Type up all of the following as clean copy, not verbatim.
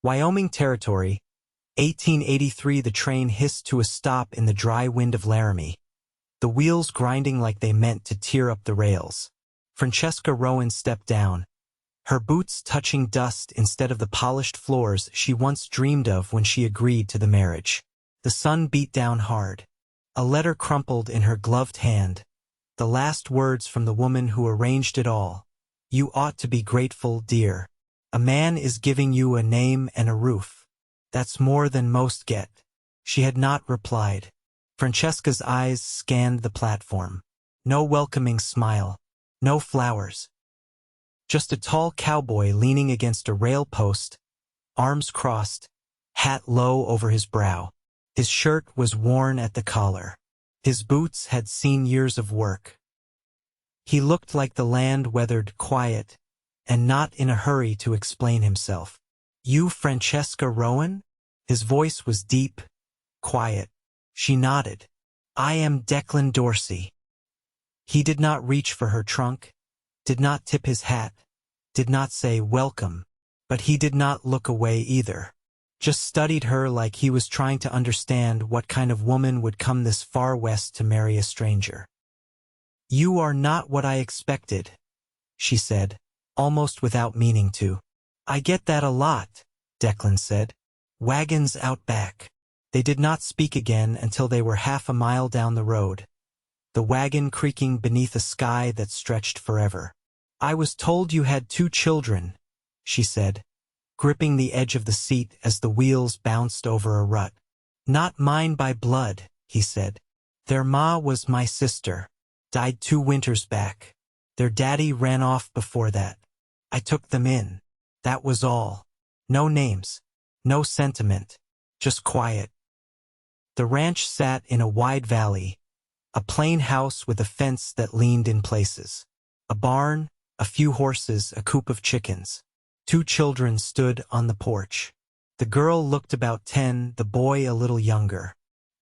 Wyoming Territory, 1883. The train hissed to a stop in the dry wind of Laramie, the wheels grinding like they meant to tear up the rails. Francesca Rowan stepped down, her boots touching dust instead of the polished floors she once dreamed of when she agreed to the marriage. The sun beat down hard. A letter crumpled in her gloved hand, the last words from the woman who arranged it all. "You ought to be grateful, dear. A man is giving you a name and a roof. That's more than most get." She had not replied. Francesca's eyes scanned the platform. No welcoming smile. No flowers. Just a tall cowboy leaning against a rail post, arms crossed, hat low over his brow. His shirt was worn at the collar. His boots had seen years of work. He looked like the land weathered, quiet, and not in a hurry to explain himself. "You Francesca Rowan?" His voice was deep, quiet. She nodded. "I am Declan Dorsey." He did not reach for her trunk, did not tip his hat, did not say welcome, but he did not look away either. Just studied her like he was trying to understand what kind of woman would come this far west to marry a stranger. "You are not what I expected," she said, almost without meaning to. "I get that a lot," Declan said. "Wagons out back." They did not speak again until they were half a mile down the road, the wagon creaking beneath a sky that stretched forever. "I was told you had 2 children," she said, gripping the edge of the seat as the wheels bounced over a rut. "Not mine by blood," he said. "Their ma was my sister. Died 2 winters back. Their daddy ran off before that. I took them in. That was all. No names. No sentiment. Just quiet." The ranch sat in a wide valley, a plain house with a fence that leaned in places. A barn, a few horses, a coop of chickens. 2 children stood on the porch. The girl looked about 10, the boy a little younger,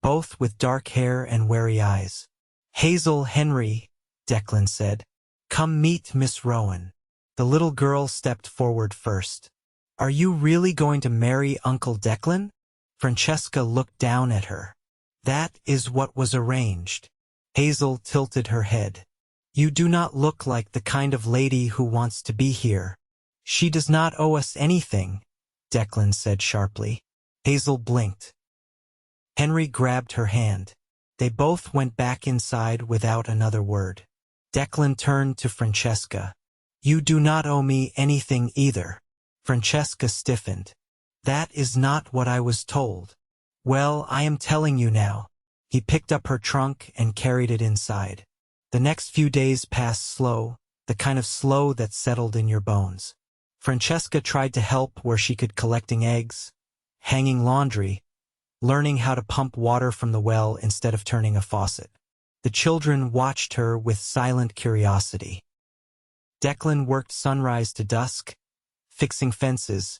both with dark hair and wary eyes. "Hazel, Henry," Declan said. "Come meet Miss Rowan." The little girl stepped forward first. "Are you really going to marry Uncle Declan?" Francesca looked down at her. "That is what was arranged." Hazel tilted her head. "You do not look like the kind of lady who wants to be here." "She does not owe us anything," Declan said sharply. Hazel blinked. Henry grabbed her hand. They both went back inside without another word. Declan turned to Francesca. "You do not owe me anything either." Francesca stiffened. "That is not what I was told." "Well, I am telling you now." He picked up her trunk and carried it inside. The next few days passed slow, the kind of slow that settled in your bones. Francesca tried to help where she could, collecting eggs, hanging laundry, learning how to pump water from the well instead of turning a faucet. The children watched her with silent curiosity. Declan worked sunrise to dusk, fixing fences,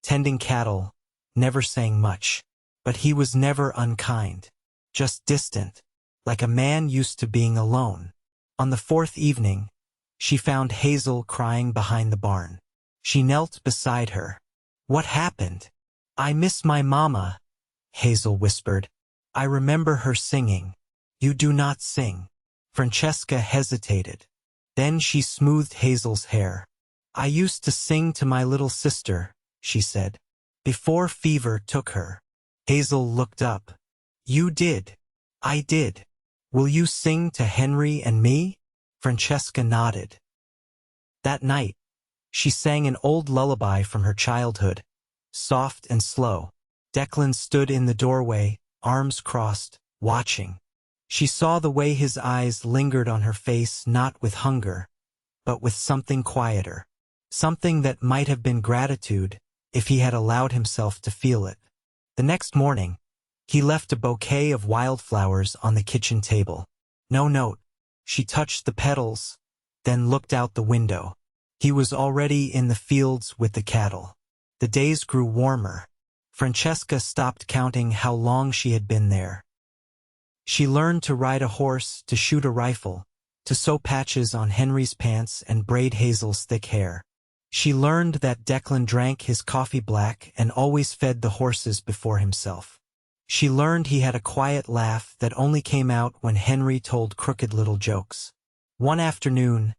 tending cattle, never saying much. But he was never unkind, just distant, like a man used to being alone. On the 4th evening, she found Hazel crying behind the barn. She knelt beside her. "What happened?" "I miss my mama," Hazel whispered. "I remember her singing." "You do not sing." Francesca hesitated. Then she smoothed Hazel's hair. "I used to sing to my little sister," she said, "before fever took her." Hazel looked up. "You did." "I did. Will you sing to Henry and me?" Francesca nodded. That night, she sang an old lullaby from her childhood, soft and slow. Declan stood in the doorway, arms crossed, watching. She saw the way his eyes lingered on her face, not with hunger, but with something quieter, something that might have been gratitude if he had allowed himself to feel it. The next morning, he left a bouquet of wildflowers on the kitchen table. No note. She touched the petals, then looked out the window. He was already in the fields with the cattle. The days grew warmer. Francesca stopped counting how long she had been there. She learned to ride a horse, to shoot a rifle, to sew patches on Henry's pants and braid Hazel's thick hair. She learned that Declan drank his coffee black and always fed the horses before himself. She learned he had a quiet laugh that only came out when Henry told crooked little jokes. One afternoon,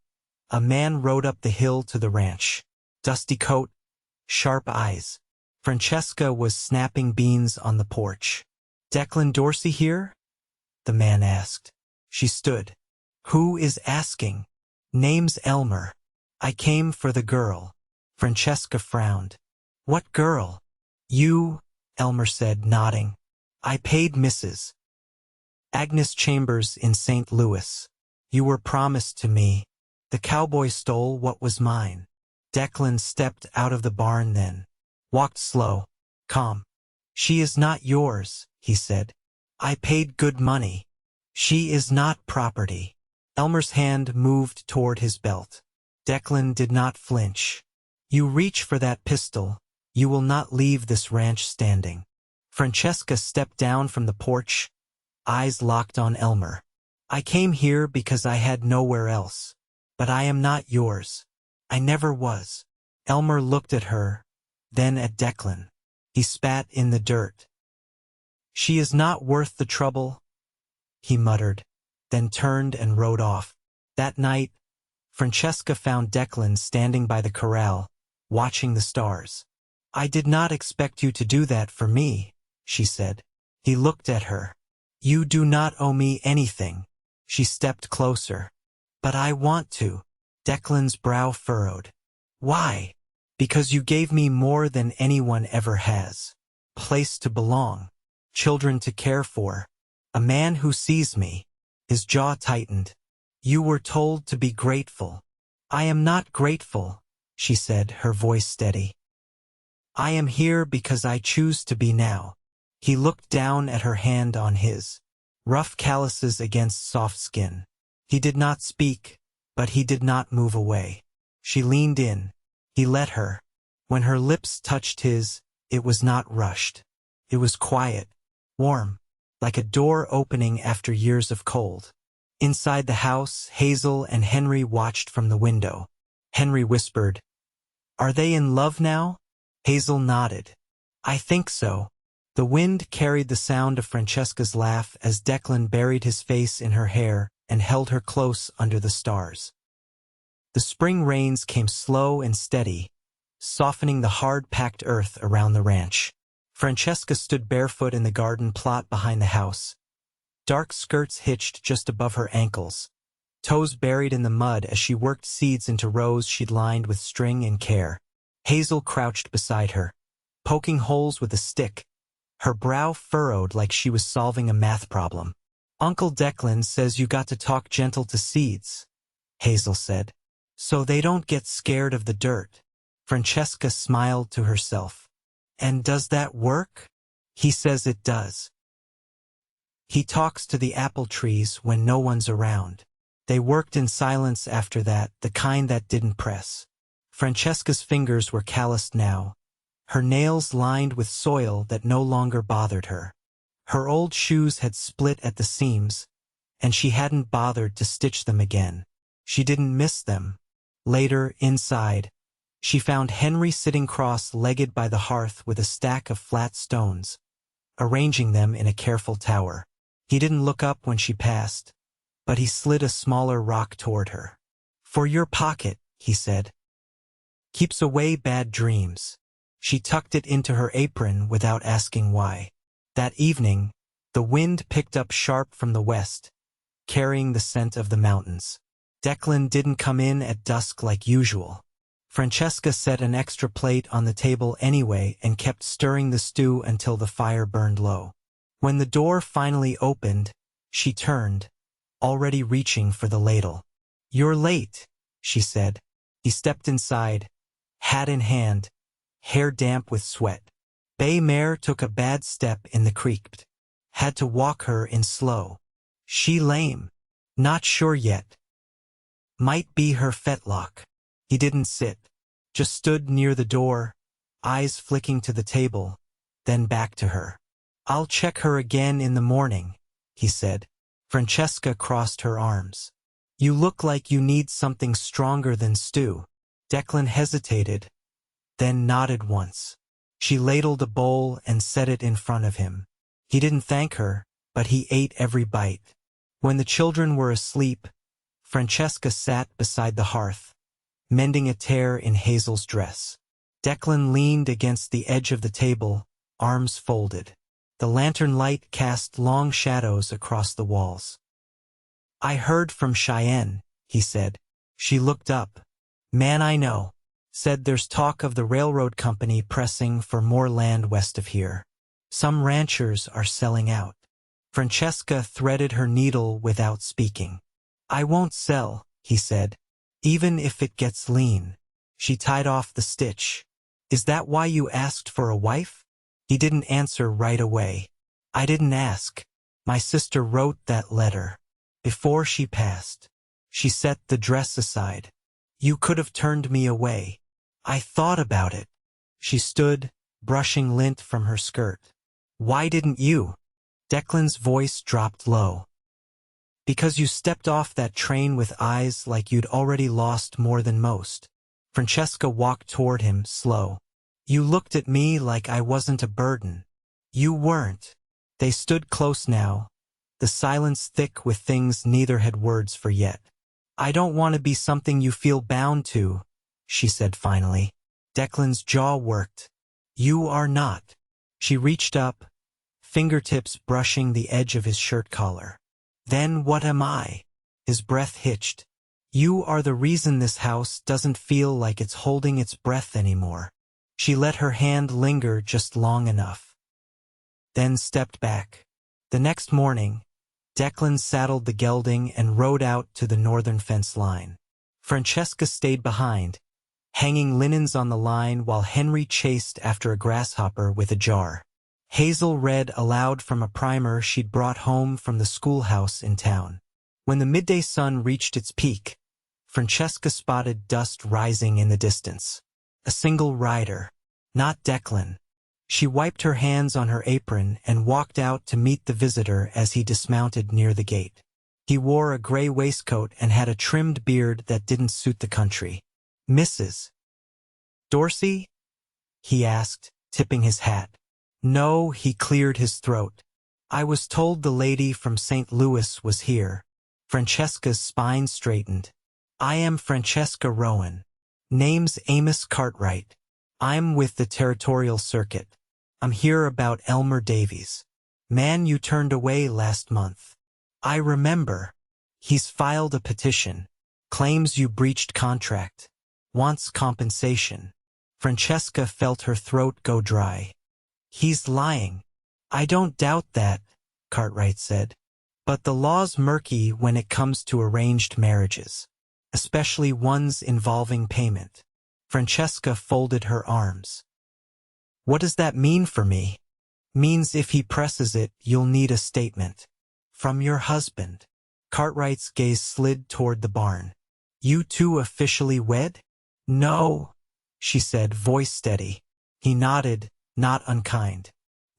a man rode up the hill to the ranch. Dusty coat, sharp eyes. Francesca was snapping beans on the porch. "Declan Dorsey here?" the man asked. She stood. "Who is asking?" "Name's Elmer. I came for the girl." Francesca frowned. "What girl?" "You," Elmer said, nodding. "I paid Mrs. Agnes Chambers in St. Louis. You were promised to me. The cowboy stole what was mine." Declan stepped out of the barn then. Walked slow, calm. "She is not yours," he said. "I paid good money. She is not property." Elmer's hand moved toward his belt. Declan did not flinch. "You reach for that pistol, you will not leave this ranch standing." Francesca stepped down from the porch, eyes locked on Elmer. "I came here because I had nowhere else. But I am not yours. I never was." Elmer looked at her, then at Declan. He spat in the dirt. "She is not worth the trouble," he muttered, then turned and rode off. That night, Francesca found Declan standing by the corral, watching the stars. "I did not expect you to do that for me," she said. He looked at her. "You do not owe me anything." She stepped closer. "But I want to." Declan's brow furrowed. "Why?" "Because you gave me more than anyone ever has. Place to belong. Children to care for. A man who sees me." His jaw tightened. "You were told to be grateful." "I am not grateful," she said, her voice steady. "I am here because I choose to be now." He looked down at her hand on his. Rough calluses against soft skin. He did not speak, but he did not move away. She leaned in. He let her. When her lips touched his, it was not rushed. It was quiet, warm, like a door opening after years of cold. Inside the house, Hazel and Henry watched from the window. Henry whispered, "Are they in love now?" Hazel nodded. "I think so." The wind carried the sound of Francesca's laugh as Declan buried his face in her hair and held her close under the stars. The spring rains came slow and steady, softening the hard-packed earth around the ranch. Francesca stood barefoot in the garden plot behind the house, dark skirts hitched just above her ankles, toes buried in the mud as she worked seeds into rows she'd lined with string and care. Hazel crouched beside her, poking holes with a stick, her brow furrowed like she was solving a math problem. "Uncle Declan says you got to talk gentle to seeds," Hazel said, "so they don't get scared of the dirt." Francesca smiled to herself. "And does that work?" "He says it does. He talks to the apple trees when no one's around." They worked in silence after that, the kind that didn't press. Francesca's fingers were calloused now, her nails lined with soil that no longer bothered her. Her old shoes had split at the seams, and she hadn't bothered to stitch them again. She didn't miss them. Later, inside, she found Henry sitting cross-legged by the hearth with a stack of flat stones, arranging them in a careful tower. He didn't look up when she passed, but he slid a smaller rock toward her. "For your pocket," he said. "Keeps away bad dreams." She tucked it into her apron without asking why. That evening, the wind picked up sharp from the west, carrying the scent of the mountains. Declan didn't come in at dusk like usual. Francesca set an extra plate on the table anyway and kept stirring the stew until the fire burned low. When the door finally opened, she turned, already reaching for the ladle. "You're late," she said. He stepped inside, hat in hand, hair damp with sweat. Bay mare took a bad step in the creek. Had to walk her in slow. "She lame?" "Not sure yet. Might be her fetlock." He didn't sit, just stood near the door, eyes flicking to the table, then back to her. "I'll check her again in the morning," he said. Francesca crossed her arms. "You look like you need something stronger than stew." Declan hesitated, then nodded once. She ladled a bowl and set it in front of him. He didn't thank her, but he ate every bite. When the children were asleep, Francesca sat beside the hearth, mending a tear in Hazel's dress. Declan leaned against the edge of the table, arms folded. The lantern light cast long shadows across the walls. "I heard from Cheyenne," he said. She looked up. "Man I know. Said there's talk of the railroad company pressing for more land west of here. Some ranchers are selling out." Francesca threaded her needle without speaking. "I won't sell," he said, "even if it gets lean." She tied off the stitch. "Is that why you asked for a wife?" He didn't answer right away. "I didn't ask. My sister wrote that letter. Before she passed." She set the dress aside. "You could have turned me away. I thought about it." She stood, brushing lint from her skirt. "Why didn't you?" Declan's voice dropped low. "Because you stepped off that train with eyes like you'd already lost more than most." Francesca walked toward him, slow. "You looked at me like I wasn't a burden. You weren't." They stood close now, the silence thick with things neither had words for yet. "I don't want to be something you feel bound to," she said finally. Declan's jaw worked. "You are not." She reached up, fingertips brushing the edge of his shirt collar. "Then what am I?" His breath hitched. "You are the reason this house doesn't feel like it's holding its breath anymore." She let her hand linger just long enough, then stepped back. The next morning, Declan saddled the gelding and rode out to the northern fence line. Francesca stayed behind, hanging linens on the line while Henry chased after a grasshopper with a jar. Hazel read aloud from a primer she'd brought home from the schoolhouse in town. When the midday sun reached its peak, Francesca spotted dust rising in the distance. A single rider, not Declan. She wiped her hands on her apron and walked out to meet the visitor as he dismounted near the gate. He wore a gray waistcoat and had a trimmed beard that didn't suit the country. "Mrs. Dorsey?" he asked, tipping his hat. "No," he cleared his throat. "I was told the lady from St. Louis was here." Francesca's spine straightened. "I am Francesca Rowan. Name's Amos Cartwright. I'm with the territorial circuit. I'm here about Elmer Davies. Man you turned away last month." "I remember. He's filed a petition. Claims you breached contract. Wants compensation." Francesca felt her throat go dry. "He's lying." "I don't doubt that," Cartwright said. "But the law's murky when it comes to arranged marriages, especially ones involving payment." Francesca folded her arms. "What does that mean for me?" "Means if he presses it, you'll need a statement. From your husband." Cartwright's gaze slid toward the barn. "You two officially wed?" "No," she said, voice steady. He nodded, not unkind.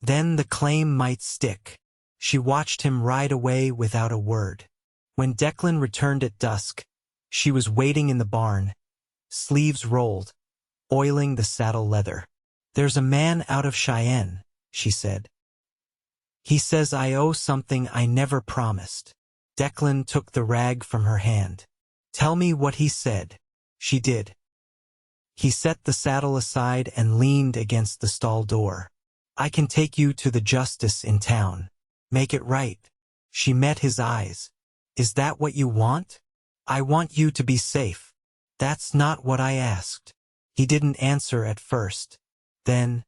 "Then the claim might stick." She watched him ride away without a word. When Declan returned at dusk, she was waiting in the barn, sleeves rolled, oiling the saddle leather. "There's a man out of Cheyenne," she said. "He says I owe something I never promised." Declan took the rag from her hand. "Tell me what he said." She did. He set the saddle aside and leaned against the stall door. "I can take you to the justice in town. Make it right." She met his eyes. "Is that what you want?" "I want you to be safe." "That's not what I asked." He didn't answer at first. Then,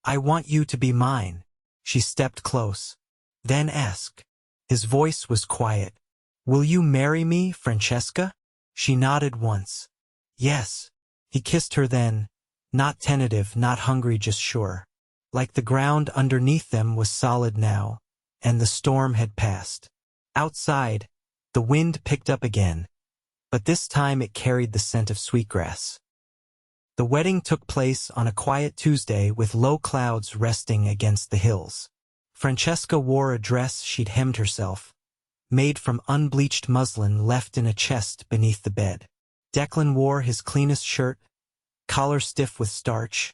"I want you to be mine." She stepped close. "Then ask." His voice was quiet. "Will you marry me, Francesca?" She nodded once. "Yes." He kissed her then, not tentative, not hungry, just sure. Like the ground underneath them was solid now, and the storm had passed. Outside, the wind picked up again, but this time it carried the scent of sweetgrass. The wedding took place on a quiet Tuesday with low clouds resting against the hills. Francesca wore a dress she'd hemmed herself, made from unbleached muslin left in a chest beneath the bed. Declan wore his cleanest shirt, collar stiff with starch,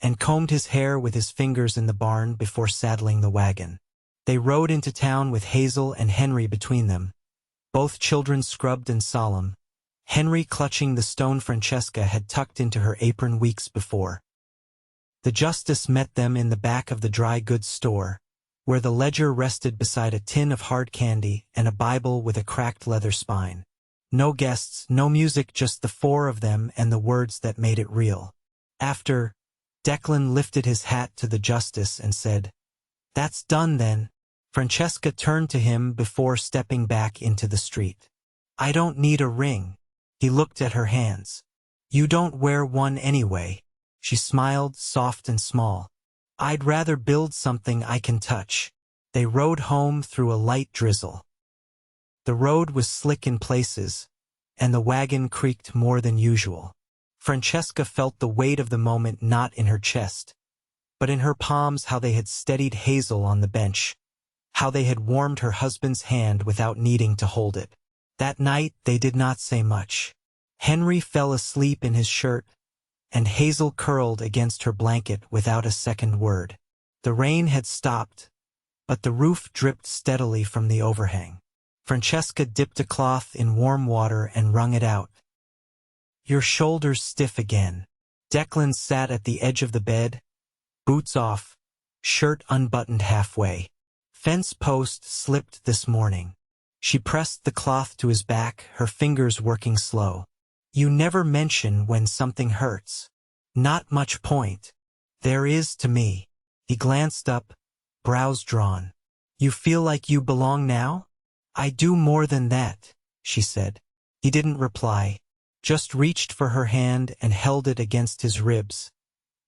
and combed his hair with his fingers in the barn before saddling the wagon. They rode into town with Hazel and Henry between them, both children scrubbed and solemn, Henry clutching the stone Francesca had tucked into her apron weeks before. The justice met them in the back of the dry goods store, where the ledger rested beside a tin of hard candy and a Bible with a cracked leather spine. No guests, no music, just the four of them and the words that made it real. After, Declan lifted his hat to the justice and said, "That's done then." Francesca turned to him before stepping back into the street. "I don't need a ring." He looked at her hands. "You don't wear one anyway." She smiled, soft and small. "I'd rather build something I can touch." They rode home through a light drizzle. The road was slick in places, and the wagon creaked more than usual. Francesca felt the weight of the moment not in her chest, but in her palms, how they had steadied Hazel on the bench, how they had warmed her husband's hand without needing to hold it. That night they did not say much. Henry fell asleep in his shirt, and Hazel curled against her blanket without a second word. The rain had stopped, but the roof dripped steadily from the overhang. Francesca dipped a cloth in warm water and wrung it out. "Your shoulders stiff again." Declan sat at the edge of the bed, boots off, shirt unbuttoned halfway. "Fence post slipped this morning." She pressed the cloth to his back, her fingers working slow. "You never mention when something hurts." "Not much point." "There is to me." He glanced up, brows drawn. "You feel like you belong now?" "I do more than that," she said. He didn't reply, just reached for her hand and held it against his ribs,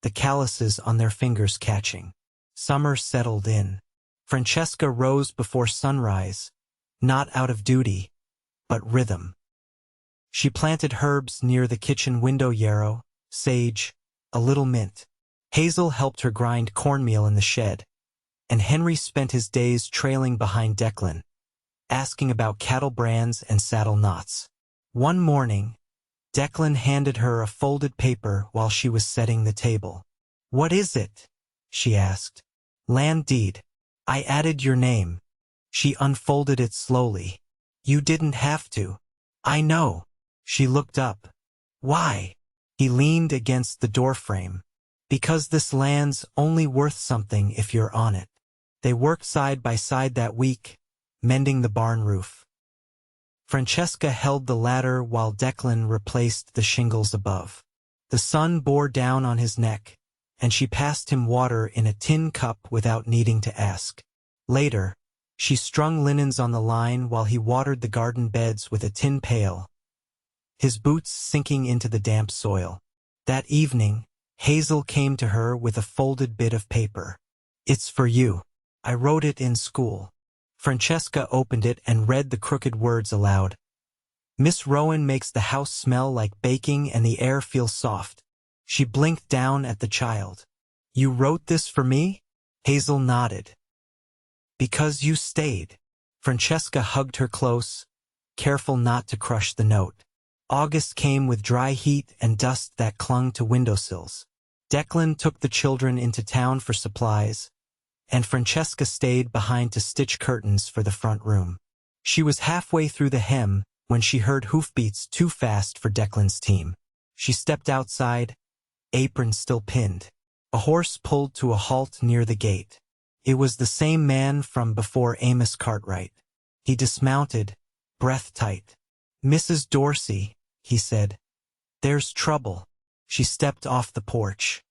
the calluses on their fingers catching. Summer settled in. Francesca rose before sunrise, not out of duty, but rhythm. She planted herbs near the kitchen window: yarrow, sage, a little mint. Hazel helped her grind cornmeal in the shed, and Henry spent his days trailing behind Declan, asking about cattle brands and saddle knots. One morning, Declan handed her a folded paper while she was setting the table. "What is it?" she asked. "Land deed. I added your name." She unfolded it slowly. "You didn't have to." "I know." She looked up. "Why?" He leaned against the doorframe. "Because this land's only worth something if you're on it." They worked side by side that week, mending the barn roof. Francesca held the ladder while Declan replaced the shingles above. The sun bore down on his neck, and she passed him water in a tin cup without needing to ask. Later, she strung linens on the line while he watered the garden beds with a tin pail, his boots sinking into the damp soil. That evening, Hazel came to her with a folded bit of paper. "It's for you. I wrote it in school." Francesca opened it and read the crooked words aloud. "Miss Rowan makes the house smell like baking and the air feel soft." She blinked down at the child. "You wrote this for me?" Hazel nodded. "Because you stayed." Francesca hugged her close, careful not to crush the note. August came with dry heat and dust that clung to windowsills. Declan took the children into town for supplies, and Francesca stayed behind to stitch curtains for the front room. She was halfway through the hem when she heard hoofbeats too fast for Declan's team. She stepped outside, apron still pinned. A horse pulled to a halt near the gate. It was the same man from before, Amos Cartwright. He dismounted, breath tight. "Mrs. Dorsey," he said, "there's trouble." She stepped off the porch.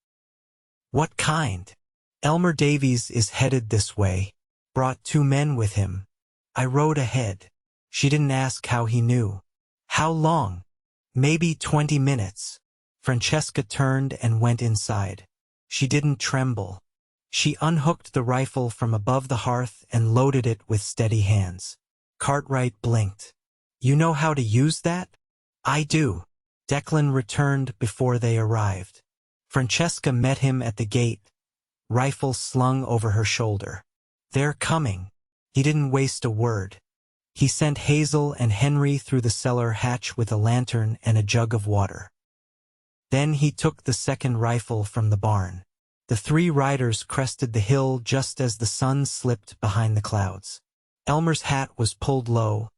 "What kind?" "Elmer Davies is headed this way. Brought 2 men with him." I rode ahead. She didn't ask how he knew. "How long?" "Maybe 20 minutes. Francesca turned and went inside. She didn't tremble. She unhooked the rifle from above the hearth and loaded it with steady hands. Cartwright blinked. "You know how to use that?" "I do." Declan returned before they arrived. Francesca met him at the gate, rifle slung over her shoulder. "They're coming." He didn't waste a word. He sent Hazel and Henry through the cellar hatch with a lantern and a jug of water. Then he took the second rifle from the barn. The three riders crested the hill just as the sun slipped behind the clouds. Elmer's hat was pulled low,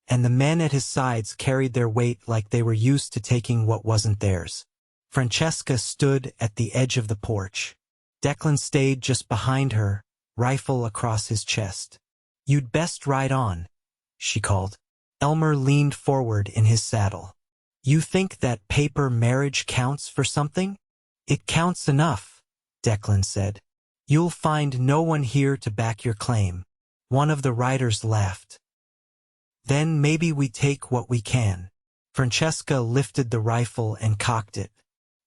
and the men at his sides carried their weight like they were used to taking what wasn't theirs. Francesca stood at the edge of the porch. Declan stayed just behind her, rifle across his chest. "You'd best ride on," she called. Elmer leaned forward in his saddle. "You think that paper marriage counts for something?" "It counts enough," Declan said. "You'll find no one here to back your claim." One of the riders laughed. "Then maybe we take what we can." Francesca lifted the rifle and cocked it.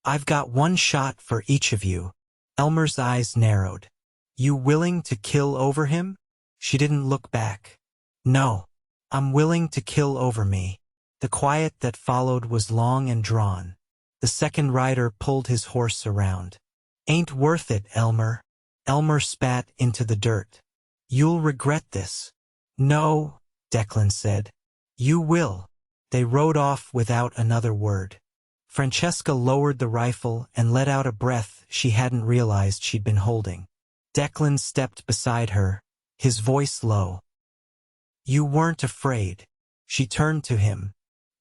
"I've got one shot for each of you." Elmer's eyes narrowed. "You willing to kill over him?" She didn't look back. "No. I'm willing to kill over me." The quiet that followed was long and drawn. The second rider pulled his horse around. "Ain't worth it, Elmer." Elmer spat into the dirt. "You'll regret this." "No," Declan said. "You will." They rode off without another word. Francesca lowered the rifle and let out a breath she hadn't realized she'd been holding. Declan stepped beside her, his voice low. "You weren't afraid." She turned to him.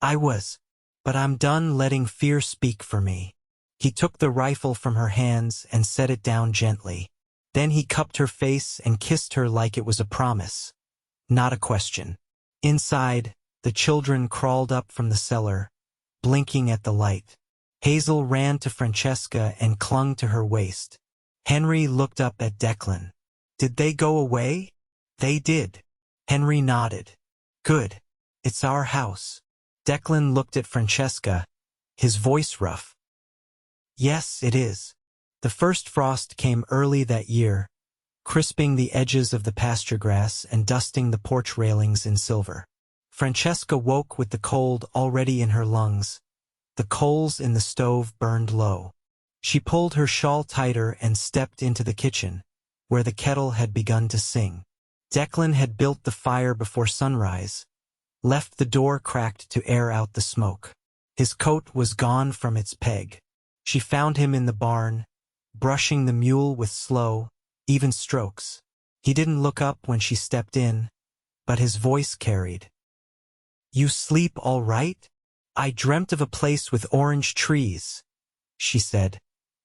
"I was. But I'm done letting fear speak for me." He took the rifle from her hands and set it down gently. Then he cupped her face and kissed her like it was a promise, not a question. Inside, the children crawled up from the cellar, blinking at the light. Hazel ran to Francesca and clung to her waist. Henry looked up at Declan. "Did they go away?" "They did." Henry nodded. "Good. It's our house." Declan looked at Francesca, his voice rough. "Yes, it is." The first frost came early that year, crisping the edges of the pasture grass and dusting the porch railings in silver. Francesca woke with the cold already in her lungs. The coals in the stove burned low. She pulled her shawl tighter and stepped into the kitchen, where the kettle had begun to sing. Declan had built the fire before sunrise, left the door cracked to air out the smoke. His coat was gone from its peg. She found him in the barn, brushing the mule with slow, even strokes. He didn't look up when she stepped in, but his voice carried. "You sleep all right? I dreamt of a place with orange trees," she said,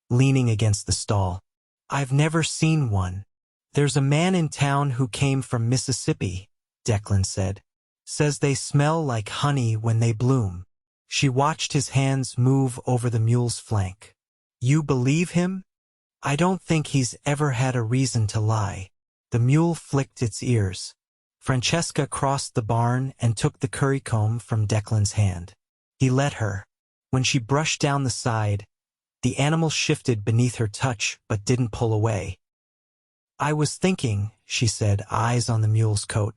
leaning against the stall. "I've never seen one." "There's a man in town who came from Mississippi," Declan said. "Says they smell like honey when they bloom." She watched his hands move over the mule's flank. "You believe him?" "I don't think he's ever had a reason to lie." The mule flicked its ears. Francesca crossed the barn and took the currycomb from Declan's hand. He let her. When she brushed down the side, the animal shifted beneath her touch but didn't pull away. "I was thinking," she said, eyes on the mule's coat.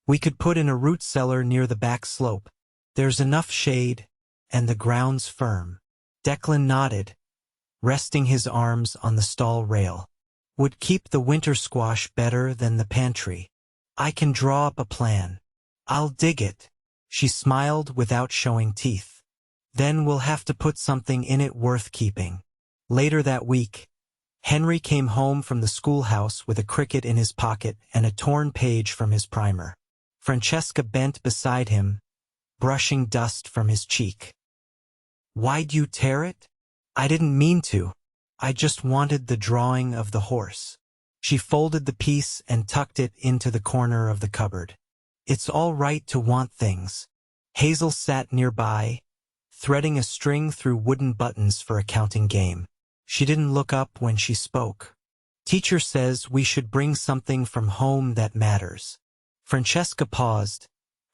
"We could put in a root cellar near the back slope. There's enough shade, and the ground's firm." Declan nodded, resting his arms on the stall rail. "Would keep the winter squash better than the pantry. I can draw up a plan. I'll dig it." She smiled without showing teeth. "Then we'll have to put something in it worth keeping." Later that week, Henry came home from the schoolhouse with a cricket in his pocket and a torn page from his primer. Francesca bent beside him, brushing dust from his cheek. "Why'd you tear it?" "I didn't mean to. I just wanted the drawing of the horse." She folded the piece and tucked it into the corner of the cupboard. "It's all right to want things." Hazel sat nearby, threading a string through wooden buttons for a counting game. She didn't look up when she spoke. "Teacher says we should bring something from home that matters." Francesca paused,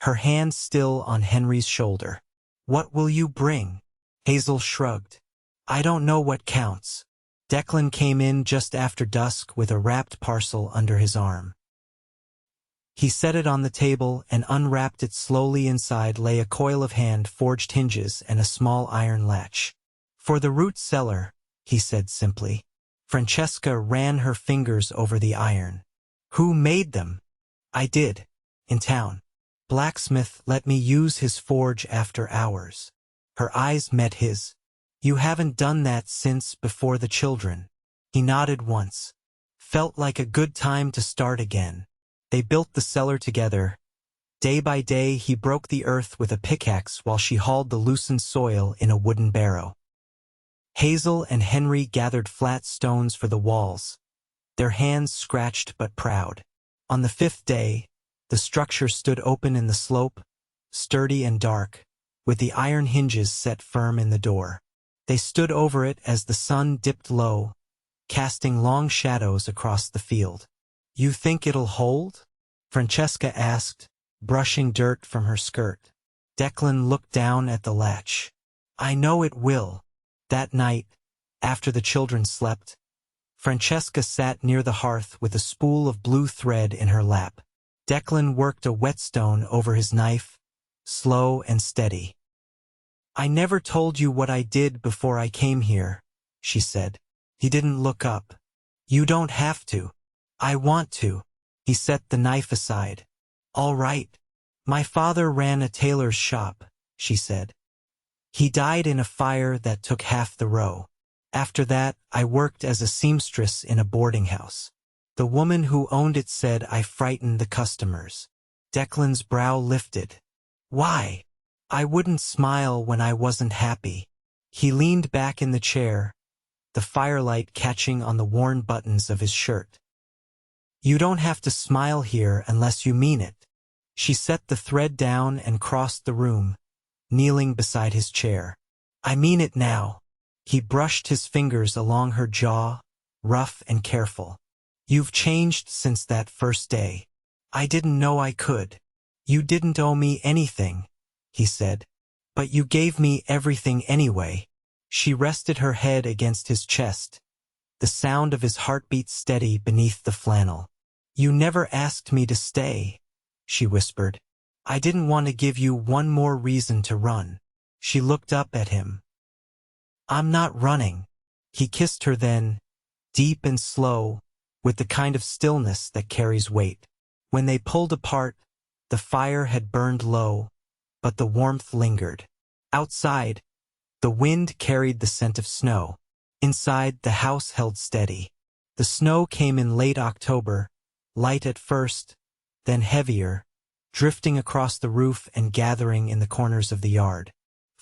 her hand still on Henry's shoulder. "What will you bring?" Hazel shrugged. "I don't know what counts." Declan came in just after dusk with a wrapped parcel under his arm. He set it on the table and unwrapped it slowly. Inside lay a coil of hand-forged hinges and a small iron latch. "For the root cellar," he said simply. Francesca ran her fingers over the iron. "Who made them?" "I did. In town." blacksmith let me use his forge after hours. Her eyes met his. You haven't done that since before the children. He nodded once. Felt like a good time to start again. They built the cellar together. Day by day he broke the earth with a pickaxe while she hauled the loosened soil in a wooden barrow. Hazel and Henry gathered flat stones for the walls, their hands scratched but proud. On the 5th day, the structure stood open in the slope, sturdy and dark, with the iron hinges set firm in the door. They stood over it as the sun dipped low, casting long shadows across the field. You think it'll hold? Francesca asked, brushing dirt from her skirt. Declan looked down at the latch. I know it will. That night, after the children slept, Francesca sat near the hearth with a spool of blue thread in her lap. Declan worked a whetstone over his knife, slow and steady. I never told you what I did before I came here, she said. He didn't look up. You don't have to. I want to. He set the knife aside. All right. My father ran a tailor's shop, she said. He died in a fire that took half the row. After that, I worked as a seamstress in a boarding house. The woman who owned it said I frightened the customers. Declan's brow lifted. Why? I wouldn't smile when I wasn't happy. He leaned back in the chair, the firelight catching on the worn buttons of his shirt. You don't have to smile here unless you mean it. She set the thread down and crossed the room, kneeling beside his chair. I mean it now. He brushed his fingers along her jaw, rough and careful. You've changed since that first day. I didn't know I could. You didn't owe me anything, he said. But you gave me everything anyway. She rested her head against his chest, the sound of his heartbeat steady beneath the flannel. You never asked me to stay, she whispered. I didn't want to give you one more reason to run. She looked up at him. I'm not running. He kissed her then, deep and slow, with the kind of stillness that carries weight. When they pulled apart, the fire had burned low, but the warmth lingered. Outside, the wind carried the scent of snow. Inside, the house held steady. The snow came in late October, light at first, then heavier, drifting across the roof and gathering in the corners of the yard.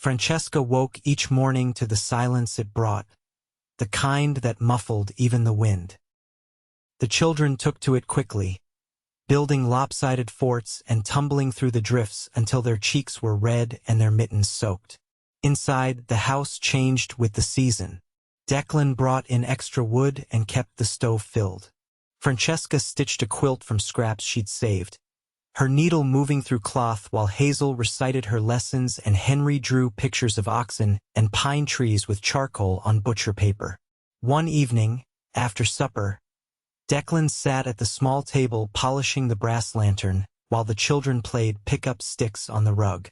Francesca woke each morning to the silence it brought, the kind that muffled even the wind. The children took to it quickly, building lopsided forts and tumbling through the drifts until their cheeks were red and their mittens soaked. Inside, the house changed with the season. Declan brought in extra wood and kept the stove filled. Francesca stitched a quilt from scraps she'd saved, her needle moving through cloth while Hazel recited her lessons and Henry drew pictures of oxen and pine trees with charcoal on butcher paper. One evening, after supper, Declan sat at the small table polishing the brass lantern while the children played pick-up sticks on the rug.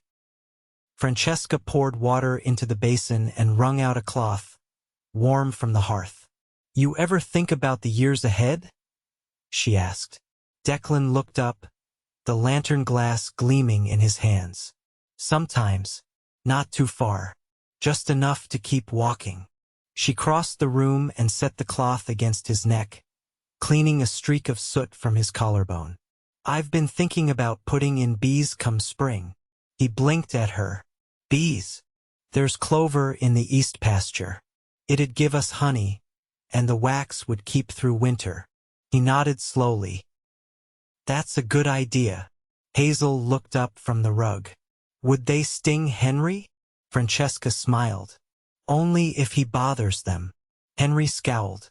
Francesca poured water into the basin and wrung out a cloth, warm from the hearth. You ever think about the years ahead? She asked. Declan looked up, the lantern glass gleaming in his hands. Sometimes, not too far, just enough to keep walking. She crossed the room and set the cloth against his neck, cleaning a streak of soot from his collarbone. I've been thinking about putting in bees come spring. He blinked at her. Bees. There's clover in the east pasture. It'd give us honey, and the wax would keep through winter. He nodded slowly. That's a good idea. Hazel looked up from the rug. Would they sting Henry? Francesca smiled. Only if he bothers them. Henry scowled.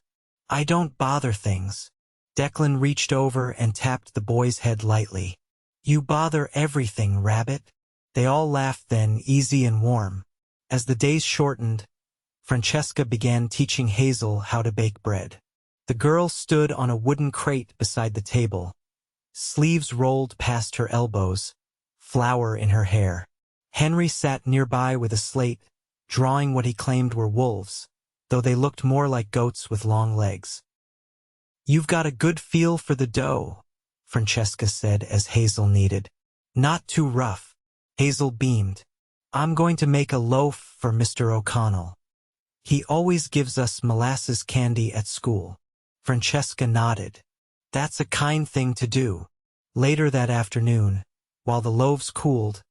I don't bother things. Declan reached over and tapped the boy's head lightly. You bother everything, Rabbit. They all laughed then, easy and warm. As the days shortened, Francesca began teaching Hazel how to bake bread. The girl stood on a wooden crate beside the table, sleeves rolled past her elbows, flour in her hair. Henry sat nearby with a slate, drawing what he claimed were wolves, though they looked more like goats with long legs. You've got a good feel for the dough, Francesca said as Hazel kneaded. Not too rough. Hazel beamed. I'm going to make a loaf for Mr. O'Connell. He always gives us molasses candy at school. Francesca nodded. That's a kind thing to do. Later that afternoon, while the loaves cooled,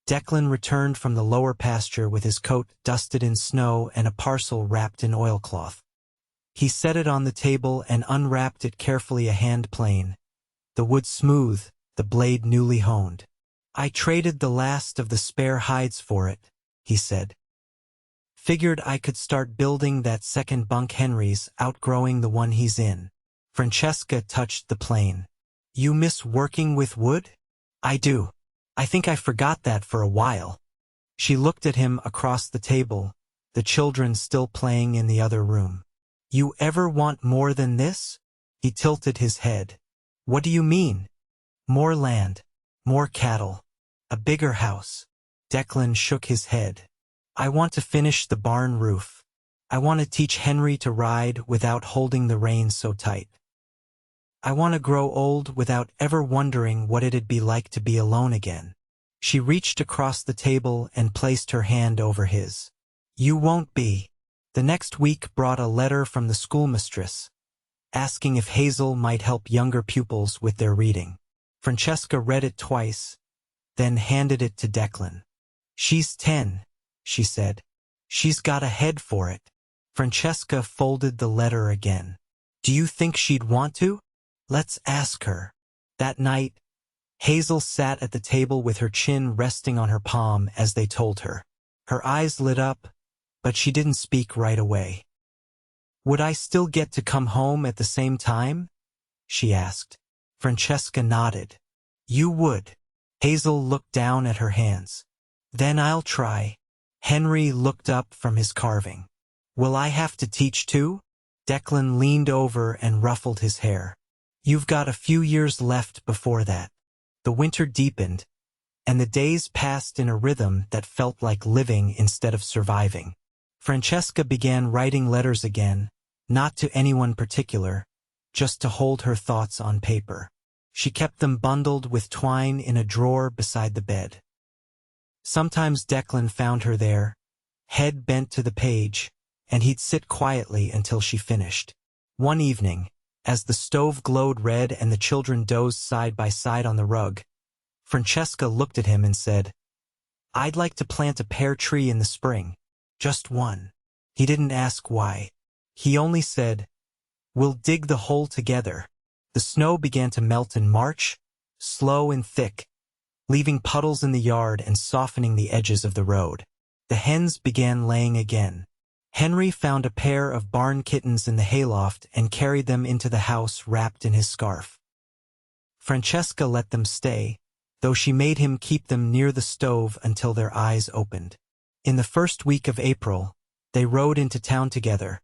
Declan returned from the lower pasture with his coat dusted in snow and a parcel wrapped in oilcloth. He set it on the table and unwrapped it carefully, a hand plane, the wood smooth, the blade newly honed. I traded the last of the spare hides for it, he said. Figured I could start building that second bunk. Henry's outgrowing the one he's in. Francesca touched the plane. You miss working with wood? I do. I think I forgot that for a while. She looked at him across the table, the children still playing in the other room. You ever want more than this? He tilted his head. What do you mean? More land, more cattle, a bigger house. Declan shook his head. I want to finish the barn roof. I want to teach Henry to ride without holding the reins so tight. I want to grow old without ever wondering what it'd be like to be alone again. She reached across the table and placed her hand over his. You won't be. The next week brought a letter from the schoolmistress, asking if Hazel might help younger pupils with their reading. Francesca read it twice, then handed it to Declan. She's 10, she said. She's got a head for it. Francesca folded the letter again. Do you think she'd want to? Let's ask her. That night, Hazel sat at the table with her chin resting on her palm as they told her. Her eyes lit up, but she didn't speak right away. Would I still get to come home at the same time? She asked. Francesca nodded. You would. Hazel looked down at her hands. Then I'll try. Henry looked up from his carving. Will I have to teach too? Declan leaned over and ruffled his hair. You've got a few years left before that. The winter deepened, and the days passed in a rhythm that felt like living instead of surviving. Francesca began writing letters again, not to anyone particular, just to hold her thoughts on paper. She kept them bundled with twine in a drawer beside the bed. Sometimes Declan found her there, head bent to the page, and he'd sit quietly until she finished. One evening, as the stove glowed red and the children dozed side by side on the rug, Francesca looked at him and said, I'd like to plant a pear tree in the spring. Just one. He didn't ask why. He only said, We'll dig the hole together. The snow began to melt in March, slow and thick, leaving puddles in the yard and softening the edges of the road. The hens began laying again. Henry found a pair of barn kittens in the hayloft and carried them into the house wrapped in his scarf. Francesca let them stay, though she made him keep them near the stove until their eyes opened. In the first week of April, they rode into town together,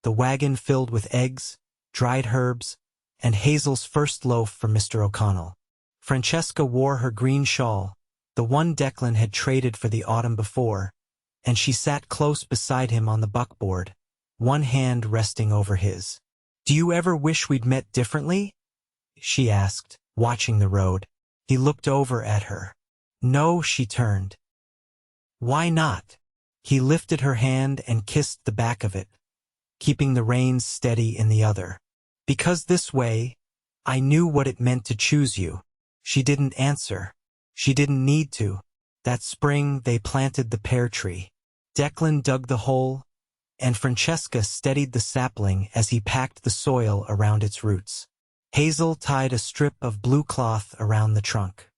the wagon filled with eggs, dried herbs, and Hazel's first loaf for Mr. O'Connell. Francesca wore her green shawl, the one Declan had traded for the autumn before, and she sat close beside him on the buckboard, one hand resting over his. Do you ever wish we'd met differently? She asked, watching the road. He looked over at her. No, she turned. Why not? He lifted her hand and kissed the back of it, keeping the reins steady in the other. Because this way, I knew what it meant to choose you. She didn't answer. She didn't need to. That spring they planted the pear tree. Declan dug the hole, and Francesca steadied the sapling as he packed the soil around its roots. Hazel tied a strip of blue cloth around the trunk.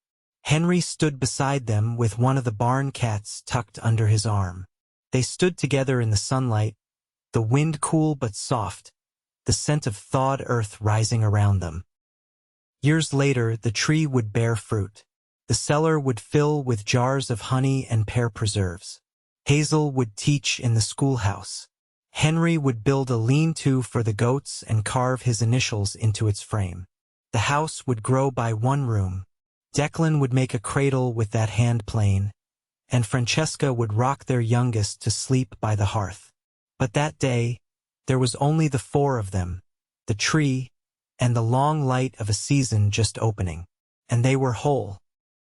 Henry stood beside them with one of the barn cats tucked under his arm. They stood together in the sunlight, the wind cool but soft, the scent of thawed earth rising around them. Years later, the tree would bear fruit. The cellar would fill with jars of honey and pear preserves. Hazel would teach in the schoolhouse. Henry would build a lean-to for the goats and carve his initials into its frame. The house would grow by one room. Declan would make a cradle with that hand plane, and Francesca would rock their youngest to sleep by the hearth. But that day, there was only the four of them, the tree, and the long light of a season just opening. And they were whole.